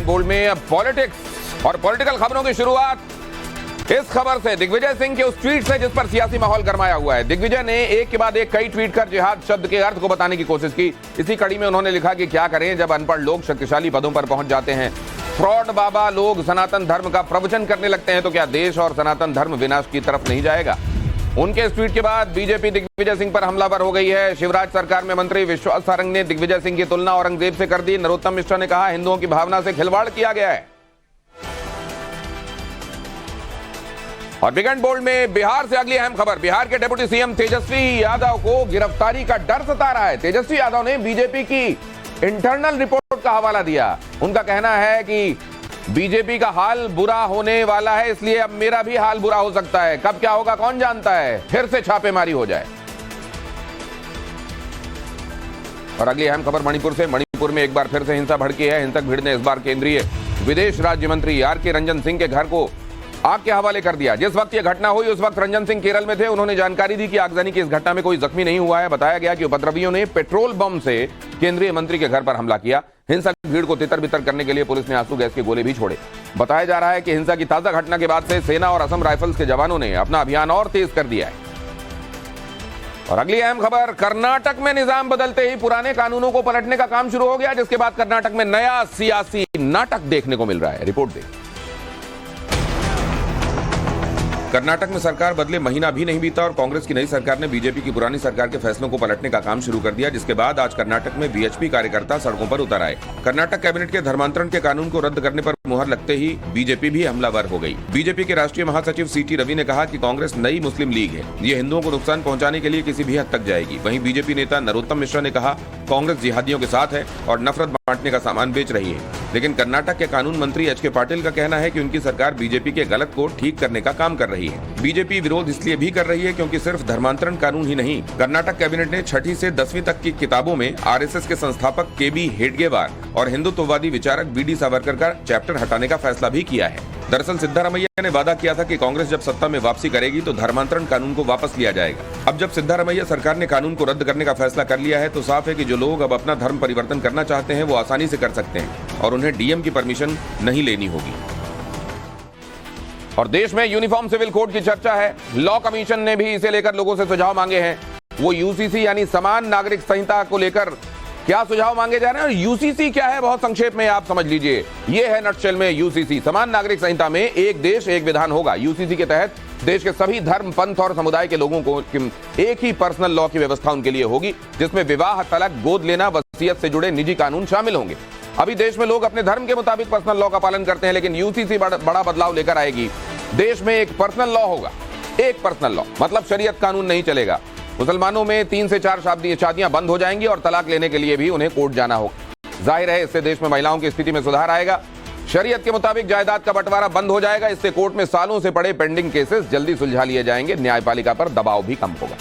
Bold में अब politics और पॉलिटिकल खबरों की शुरुआत इस खबर से, दिग्विजय सिंह के उस ट्वीट से जिस पर सियासी माहौल गरमाया हुआ है। दिग्विजय ने एक के बाद एक कई ट्वीट कर जिहाद शब्द के अर्थ को बताने की कोशिश की। इसी कड़ी में उन्होंने लिखा कि क्या करें जब अनपढ़ लोग शक्तिशाली पदों पर पहुंच जाते हैं, फ्रॉड बाबा लोग सनातन धर्म का प्रवचन करने लगते हैं, तो क्या देश और सनातन धर्म विनाश की तरफ नहीं जाएगा। उनके इस ट्वीट के बाद बीजेपी दिग्विजय सिंह पर हमलावर हो गई है। शिवराज सरकार में मंत्री विश्वास सारंग ने दिग्विजय सिंह की तुलना औरंगजेब से कर दी। नरोत्तम मिश्रा ने कहा हिंदुओं की भावना से खिलवाड़ किया गया है। और बिग एंड बोल्ड में बिहार से अगली अहम खबर, बिहार के डिप्टी सीएम तेजस्वी यादव को गिरफ्तारी का डर सता रहा है। तेजस्वी यादव ने बीजेपी की इंटरनल रिपोर्ट का हवाला दिया। उनका कहना है कि बीजेपी का हाल बुरा होने वाला है, इसलिए अब मेरा भी हाल बुरा हो सकता है। कब क्या होगा कौन जानता है, फिर से छापेमारी हो जाए। और अगली अहम खबर मणिपुर से, मणिपुर में एक बार फिर से हिंसा भड़की है। हिंसक भीड़ ने इस बार केंद्रीय विदेश राज्य मंत्री आर.के. रंजन सिंह के घर को आग के हवाले कर दिया। जिस वक्त यह घटना हुई उस वक्त रंजन सिंह केरल में थे। उन्होंने जानकारी दी कि आगजनी की इस घटना में कोई जख्मी नहीं हुआ है। बताया गया कि उपद्रवियों ने पेट्रोल बम से केंद्रीय मंत्री के घर पर हमला किया। हिंसक भीड़ को तितर बितर करने के लिए पुलिस ने आंसू गैस के गोले भी छोड़े। बताया जा रहा है कि हिंसा की ताजा घटना के बाद से सेना और असम राइफल्स के जवानों ने अपना अभियान और तेज कर दिया है। और अगली अहम खबर, कर्नाटक में निजाम बदलते ही पुराने कानूनों को पलटने का काम शुरू हो गया, जिसके बाद कर्नाटक में नया सियासी नाटक देखने को मिल रहा है। रिपोर्ट देखिए। कर्नाटक में सरकार बदले महीना भी नहीं बीता और कांग्रेस की नई सरकार ने बीजेपी की पुरानी सरकार के फैसलों को पलटने का काम शुरू कर दिया, जिसके बाद आज कर्नाटक में बीएचपी कार्यकर्ता सड़कों पर उतर आए। कर्नाटक कैबिनेट के धर्मांतरण के कानून को रद्द करने पर मुहर लगते ही बीजेपी भी हमलावर हो गई। बीजेपी के राष्ट्रीय महासचिव सीटी रवि ने कहा कि कांग्रेस नई मुस्लिम लीग है, ये हिंदुओं को नुकसान पहुंचाने के लिए किसी भी हद तक जाएगी। वहीं बीजेपी नेता नरोत्तम मिश्रा ने कहा कांग्रेस जिहादियों के साथ है और नफरत बांटने का सामान बेच रही है। लेकिन कर्नाटक के कानून मंत्री एच.के. पाटिल का कहना है कि उनकी सरकार बीजेपी के गलत को ठीक करने का काम कर रही है। बीजेपी विरोध इसलिए भी कर रही है क्योंकि सिर्फ धर्मांतरण कानून ही नहीं, कर्नाटक कैबिनेट ने 6ठी से 10वीं तक की किताबों में आरएसएस के संस्थापक के.बी. हेडगेवार और हिंदुत्ववादी विचारक बी.डी. सावरकर का चैप्टर हटाने का फैसला भी किया है। दरअसल सिद्धारमैया ने वादा किया था कि कांग्रेस जब सत्ता में वापसी करेगी तो धर्मांतरण कानून को वापस लिया जाएगा। अब जब सिद्धारमैया सरकार ने कानून को रद्द करने का फैसला कर लिया है तो साफ है कि जो लोग अब अपना धर्म परिवर्तन करना चाहते हैं वो आसानी से कर सकते हैं और उन्हें डीएम की परमिशन नहीं लेनी होगी। और देश में यूनिफॉर्म सिविल कोड की चर्चा है। लॉ कमीशन ने भी इसे लेकर लोगों से सुझाव मांगे हैं। वो यूसीसी यानी समान नागरिक संहिता को लेकर क्या सुझाव मांगे जा रहे हैं और यूसीसी क्या है, बहुत संक्षेप में आप समझ लीजिए। ये है नटशेल में यूसीसी। समान नागरिक संहिता में एक देश एक विधान होगा। यूसीसी के तहत देश के सभी धर्म, पंथ और समुदाय के लोगों को एक ही पर्सनल लॉ की व्यवस्था उनके लिए होगी, जिसमें विवाह, तलाक, गोद लेना, वसीयत से जुड़े निजी कानून शामिल होंगे। अभी देश में लोग अपने धर्म के मुताबिक पर्सनल लॉ का पालन करते हैं, लेकिन यूसीसी बड़ा बदलाव लेकर आएगी। देश में एक पर्सनल लॉ होगा, एक पर्सनल लॉ मतलब शरीयत कानून नहीं चलेगा। मुसलमानों में 3 से 4 शादियां बंद हो जाएंगी और तलाक लेने के लिए भी उन्हें कोर्ट जाना होगा। जाहिर है इससे देश में महिलाओं की स्थिति में सुधार आएगा। शरीयत के मुताबिक जायदाद का बंटवारा बंद हो जाएगा। इससे कोर्ट में सालों से पड़े पेंडिंग केसेस जल्दी सुलझा लिए जाएंगे। न्यायपालिका पर दबाव भी कम होगा।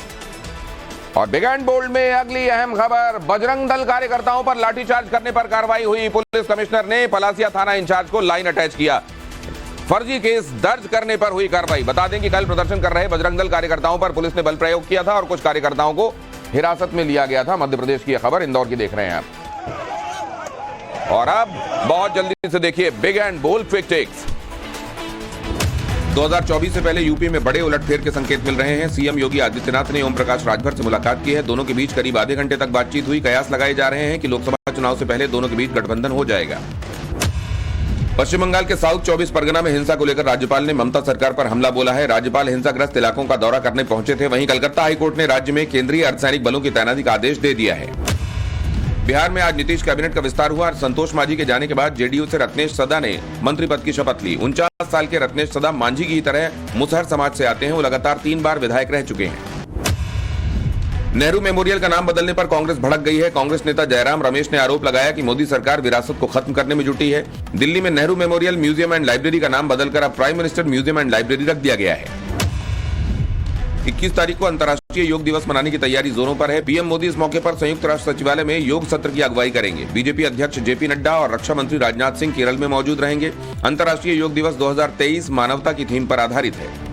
और बिग एंड बोल्ड में अगली अहम खबर, बजरंग दल कार्यकर्ताओं पर लाठीचार्ज करने पर कार्रवाई हुई। पुलिस कमिश्नर ने पलासिया थाना इंचार्ज को लाइन अटैच किया। फर्जी केस दर्ज करने पर हुई कार्रवाई। बता दें कि कल प्रदर्शन कर रहे बजरंग दल कार्यकर्ताओं पर पुलिस ने बल प्रयोग किया था और कुछ कार्यकर्ताओं को हिरासत में लिया गया था। मध्य प्रदेश की यह खबर इंदौर की देख रहे हैं आप। और अब बहुत जल्दी से देखिए big and bold quick takes. 2024 से पहले यूपी में बड़े उलटफेर के संकेत मिल रहे हैं। सीएम योगी आदित्यनाथ ने ओम प्रकाश राजभर से मुलाकात की है। दोनों के बीच करीब आधे घंटे तक बातचीत हुई। कयास लगाए जा रहे हैं कि लोकसभा चुनाव से पहले दोनों के बीच गठबंधन हो जाएगा। पश्चिम बंगाल के साउथ 24 परगना में हिंसा को लेकर राज्यपाल ने ममता सरकार पर हमला बोला है। राज्यपाल हिंसाग्रस्त इलाकों का दौरा करने पहुंचे थे। वहीं कलकत्ता हाईकोर्ट ने राज्य में केंद्रीय अर्धसैनिक बलों की तैनाती का आदेश दे दिया है। बिहार में आज नीतीश कैबिनेट का विस्तार हुआ। संतोष मांझी के जाने के बाद जेडीयू से रत्नेश सदा ने मंत्री पद की शपथ ली। 49 साल के रत्नेश सदा मांझी की तरह मुसहर समाज से आते हैं। वो लगातार 3 बार विधायक रह चुके हैं। नेहरू मेमोरियल का नाम बदलने पर कांग्रेस भड़क गई है। कांग्रेस नेता जयराम रमेश ने आरोप लगाया कि मोदी सरकार विरासत को खत्म करने में जुटी है। दिल्ली में Nehru memorial museum and library का नाम बदलकर अब prime minister museum and library रख दिया गया है। 21 तारीख को अंतर्राष्ट्रीय योग दिवस मनाने की तैयारी जोरों पर है। पीएम मोदी इस मौके पर संयुक्त राष्ट्र सचिवालय में योग सत्र की अगुवाई करेंगे। बीजेपी अध्यक्ष जेपी नड्डा और रक्षा मंत्री राजनाथ सिंह केरल में मौजूद रहेंगे। अंतर्राष्ट्रीय योग दिवस 2023 मानवता की थीम पर आधारित है।